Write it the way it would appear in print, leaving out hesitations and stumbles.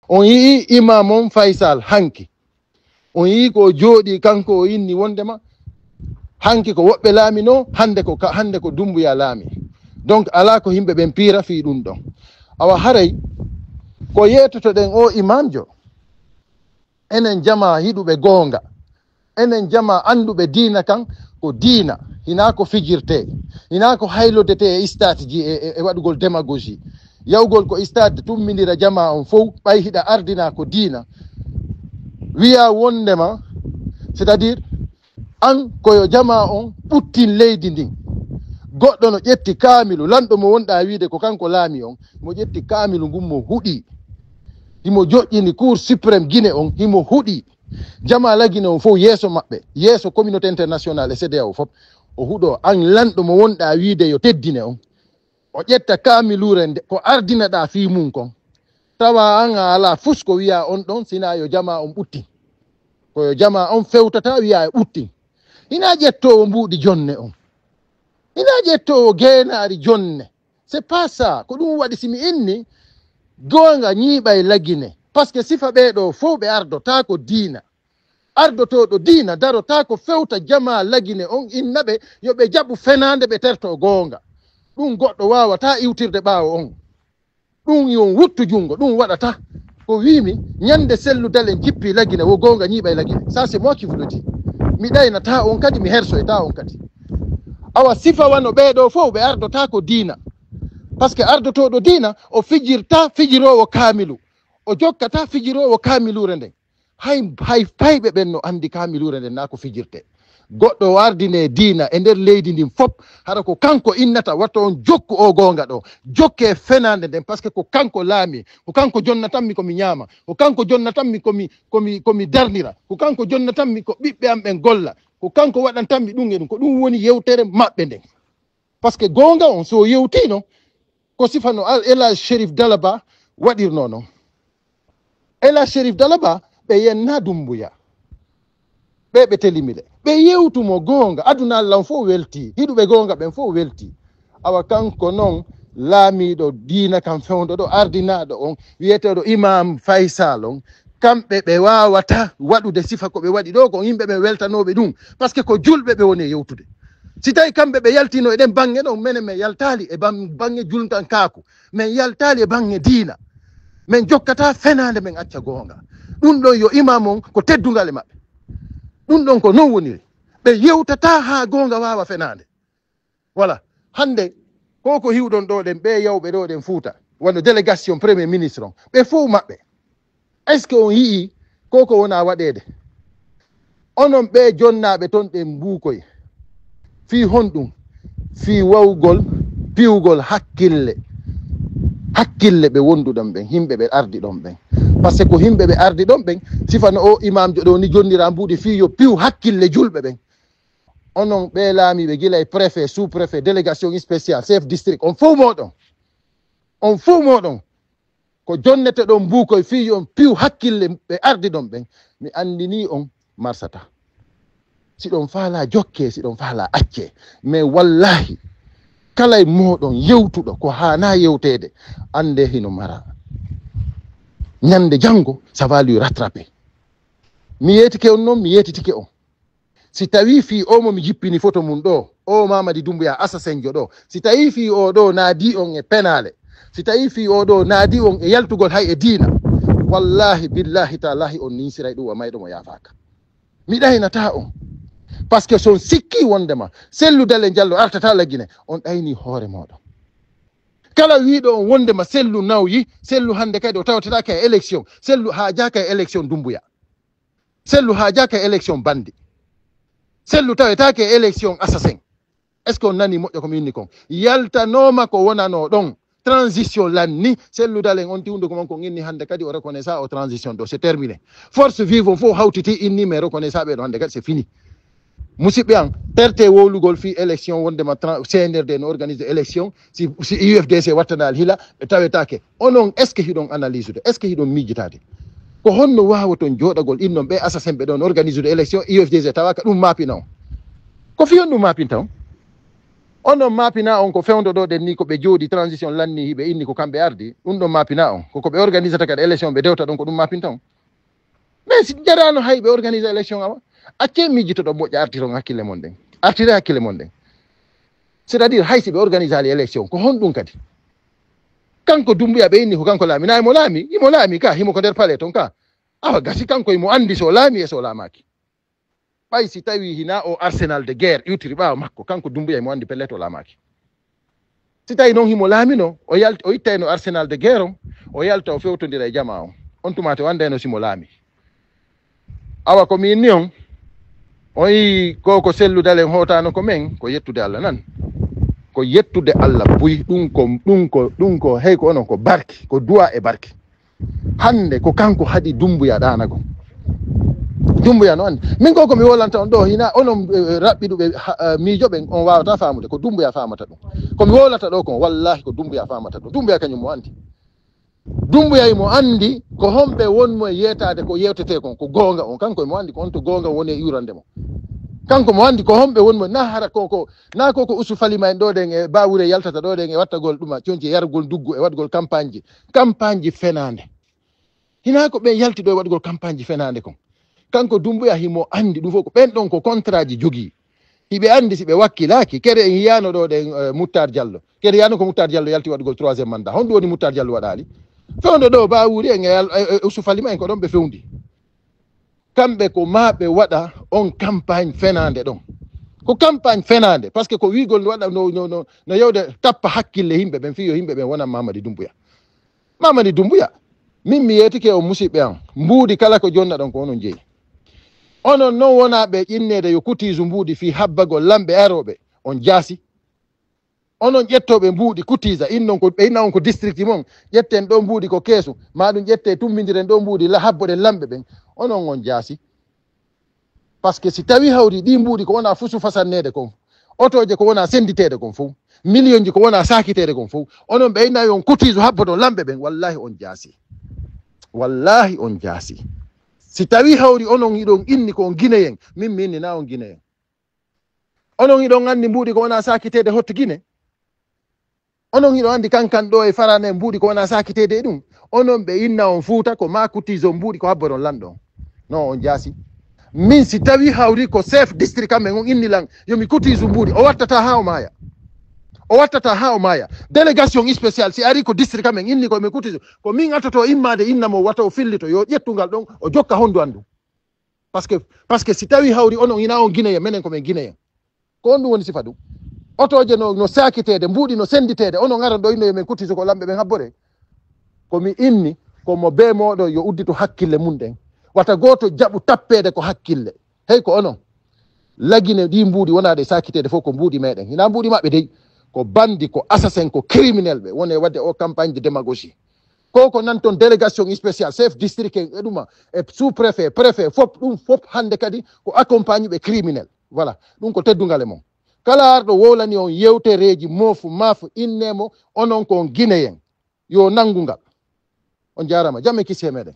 on yii imam on Faysal hanki on yii ko jooɗi kanko o inni wondema hanki ko woɓɓe laamino hande ko Dumbuya laami. Donc ala ko yimɓe ɓen piira fi ɗum ɗon. Awa haray ko yetotoɗen o imamjo enen jama hiɗuɓe goonga, enen jama anduɓe diina kan ko diina, hina ko fijirte, hina ko haylodete e stade ji e waɗugol démagogie, yawgol ko stade tummidira jama on fof ɓay hiɗa ardina ko diina, wiya wondema c'est à dire an koyo jama on ɓuttin leydi ndin. Goɗɗo no ƴetti kaamilu, lanɗo mo wonɗa wiide ko kanko laami on, mo ƴetti kaamilu ngun mo huɗi, himo joƴƴini cour suprême Guinée on, himo huɗi jama lagine on fof yeeso maɓɓe, yeeso communauté international e CEDEAO fof o huuɗo. An lanɗo mo wonɗa wiide yo teddine on, o ƴetta kaamilure nde ko ardinaɗa fi mum kon, tawa an a ala fus ko wiya on ɗon, sina yo jama on ɓutti, koyo jama on fewtata wiya e ɓutti. Ina ƴettowo mbuuɗi jonne on, ina ƴettowo geenaari jonne, c'est pas ça ko ɗum waɗi. simi inni goonga ñiiɓay lagine par ce que sifa ɓeeɗo fof ɓe ardota ko diina, ardotoɗo diina darota ko fewta jama lagine on, innaɓe yoɓe jaɓu fenande ɓe terto goonga. Ɗum goɗɗo wawata iwtirde ɓaawo on, ɗum yon wuttu jungo, ɗum waɗata. Ko wimi ñande selludalen jippi lagine wo goonga ñiiɓay lagine, ça c'est moi qui vous le dis. Mi ɗaynata on kadi, mi hersoyta on kadi. Awa sifa wano ɓeeɗo fof ɓe ardota ko diina, par ce que ardotoɗo diina o fijirta fijirowo kaamilu, o jokkata fijirowo kaamilure nden. hay payɓe ɓen no andi kaamilure nden na ko fijirte. Goɗɗo wardine diina e nder leydi ndin fop, hara ko kanko innata watto on jokku o goonga ɗo, jokke fenande nden, par ce que ko kanko laami, ko kanko jonnatanmi komi ñaama, ko kanko jonnatanmi komi darnira, ko kanko jonnatanmi ko ɓiɓɓe am ɓen golla, ko kanko waɗantanmi ɗum e ɗum, ko ɗum woni yewtere maɓɓe nden. par ce que goonga on so yewtino ko sifano Elhadji Chérif Dalaba waɗirno noon. Elhadji Chérif Dalaba ɓe yenna Dumbuya, ɓe telimile, ɓe yewtumo goonga, aduna Allah on fof welti, hiɗuɓe goonga ɓen fof welti. Awa kanko noon laamiɗo diina kam fewdo ɗo ardinaɗo on wiyeteɗo Imam Faysal on, kamɓe ɓe wawata waɗude sifa ko ɓe waɗi ɗo ko yimɓe ɓe weltanoɓe ɗum, par ce que ko julɓe ɓe woni yewtude. si tawi kamɓe ɓe yaltino eɗen bange ɗon, minen min yaltali e bange jultan kaku, min yaltali e bange diina, min jokkata fenade min acca goonga. ɗum ɗon yo imam on ko teddungal e maɓɓe, ɗum ɗon ko non woniri, ɓe yewtata ha goonga wawa fenade. Voilà, hande koko hiwɗon ɗo ɗen ɓe yawɓe ɗo ɗen Fuuta wano délégation premier ministre on, ɓe fof maɓɓe est ce que on yii koko wona waɗede? Onon ɓe jonnaɓe toon ɗen mbuukoy fi honɗum, fi wawgol piwgol hakkille ɓe wonduɗon ɓen, himɓe ɓe ardi ɗon ɓen, par ce que ko himɓe ɓe ardi ɗon ɓen sifano o imamjo ɗo ni jonnira mbuuɗi fi yo piw hakkille julɓe ɓen. Onon ɓe laamiɓe gila e préfet, sous préfet, délégation spéciale, chef district, on fof moɗon ko jonnete ɗon mbuukoy fi yo piw hakkille ɓe ardi ɗon ɓen, mi andini on marsata. siɗon faala jokke, siɗon faala acce, mais wallahi kala e moɗon yewtuɗo ko hana yewtede ande hino mara ñande janngo ça va lui rattraper. Mi yetike on noon, mi yetitike on, si tawi fi o mo mi jippini photo mum ɗo, o Mamady Doumbouya assassin jo ɗo, si tawi fi o ɗo naadi on e penale, si tawi fi o ɗo naadi on e yaltugol hay e diina, wallahi billahi talahi on ninsiray ɗum wa mayɗo mo yafaka. Mi ɗaynata on, par ce que son sikki wondema selludale Diallo artata laggine, on ɗayni hoore moɗon. Kala wiɗo on wondema sellu nawyi, sellu hande kadi o tawtetaka e élection, sellu haajaka e élection Doumbouya, sellu haajaka e élection bandi, sellu tawetake e élection assassin. est ce que on nani moƴƴo komi inni kon? Yaltanoma ko wonano ɗon transition lanni, selludalen on tiwde ko ko inni hande kadi o reconnaissa o transition do, c'est terminé. Force vive on fof hawtiti inni mais reconnaissa ɓeɗo hande kadi c'est fini. Musidɓe an perte wowlugol fi élection wondema CNRD no organise élection, si UFDC wattanal hila ɓe tawetake. Onon est ce que hiɗon analyse de, est ce que hiɗon miijitade ko honno wawa ton joɗagol innon ɓe assassin ɓe ɗon organise de élection, UFDC tawaka ɗum mapina on, ko fiyon ɗum mapinta on? onon mapina on ko fewndo ɗo ɗen ni ko ɓe jooɗi transition lanni hiɓe inni ko kamɓe ardi ɗum ɗon mapina on koko ɓe organisata kadi élection ɓe dewta ɗon ko ɗum mapinta on mais si jarano hay ɓe organise élection awa acce mijjito ɗo moƴƴa artire on hakkille mon ɗen artire hakkille mon ɗen c' est à dire hay si ɓe organise ali élection ko honɗum kadi kanko Dumbuya ɓe inni ko kanko laami na imo laami ka himo ko nder palais ton ka awa gasi kanko imo andi so laami e so laamaki ɓay si tawi hina o arsenal de guerre iwtiri ɓaawa makko kanko Dumbuya imo andi pelle to laamaki si tawi noon himo laamino o itta no arsenal de guerre on o yalta o fewtodira e jama on tumate o andano simo laami awa ko min ni on yi koko selludalen hotano ko men ko yettude Allah nan ko yettude Allah buy ɗum ko hey ko onon ko barki ko duwa e barki hande ko kanko haɗi Dumbuya ɗanago Dumbuya no andi min ko mi wolanta on ɗo hina onon raɓɓiɗuɓe miijoɓe on wawata famude ko Dumbuya famata ɗum komi wolata ɗo kon wallahi ko Dumbuya famata ɗum Dumbuya kañum mo andi Dumbuya mo andi ko homɓe wonmo e yetade ko yewtete kon ko gonga on kanko mo andi ko on to gonga woni e yurande mo kanko mo andi ko homɓe wonmo na hara koko usu falima en ɗo ɗen e bawure yaltata ɗo ɗen e wattagol ɗuma conci e yargol duggu e waɗgol campagne ji fenande hina ko ɓe yalti ɗo e waɗgol campagne ji fenande kon kanko Dumbuya himo andi ɗum fof ko ɓen ɗon ko contrat ji jogui hiɓe andi si ɓe wakkilaki kere en yiyano ɗo ɗen Moutar Diallo kere yiyano ko Moutar Diallo yalti waɗgol 3e mandat honɗum woni Moutar Diallo waɗali fewndo ɗo bawuri en e usu falima en ko ɗon ɓe fewndi kamɓe ko maɓe waɗa on campagne fenande ɗon ko campagne fenande par ce que ko wigol waɗa no yewde tappa hakkille yimɓe ɓen fiyo yimɓe ɓen wonan Mamady Dumbuya min mi yetike o musidɓe an mbuudi kala ko jonna ɗon ko onon jeeyi onon noon wona ɓe ƴinnede yo kutise mbuudi fi habbagol lamɓe aroɓe on jaasi onon ƴettoɓe mbuuɗi kutisa ɓe inna on ko district mon ƴetten ɗo mbuuɗi ko keesu ma ɗum ƴette tummidiren ɗo mbuuɗi habboɗen lamɓe ɓen onon on jaasi par ce que si tawi hawri ɗi mbuuɗi ko wona fusu fasannede kon otoje ko wona senditede kon fof million ji ko wona sakitede kon fof onon ɓe innayi on kutisu habboɗon lamɓe ɓen wallahi on jaasi si tawi hawri onon iɗon inni ko on guineyen min mi inni na on guineyen onon iɗon anndi mbuuɗi ko wona sakitede hotto guine onon hiɗo andi kankan ɗo e farane mbuuɗi ko wona sakitede e ɗum onon ɓe inna on Fuuta ko ma kutiso mbuuɗi ko habboɗon lanɗon non on jaasi min si tawi hawri ko chef district kamɓe on innilan yomi kutiso mbuuɗi o wattata ha o maya délégation spécial si ari ko district kamɓe inni komi kutiso ko min attoto immade innamo wata o fillito yo ƴettugal ɗon o jokka hondu andu par ce que si tawi hawri onon ina on guineyen minen komin guineyen ko on ɗum woni sifa ɗum otoje no sakitede mbuuɗi no senditede onon aran ɗo inno yomin kutiso ko lamɓe ɓen habbore komi inni komo be moɗon yo uddito hakkille mum ɗen wata goto jaɓu tappede ko hakkille hey ko onon lagine ɗi mbuuɗi wonade sakitede fof ko mbuuɗi meɗen hina mbuuɗi maɓɓe dey ko bandi ko assassin ko criminel ɓe woni wadde o campagne de démagogie ko nan toon délégation spécial chef district e ɗuma e sous préfet fof ɗum fof hande kadi ko accompagne ɓe criminel voilà ɗum ko teddugal e mon kala arɗo wowlani on yewtereji maafu innemo onon ko guinéen yo nanngu ngal on jarama jamme kisi e meɗen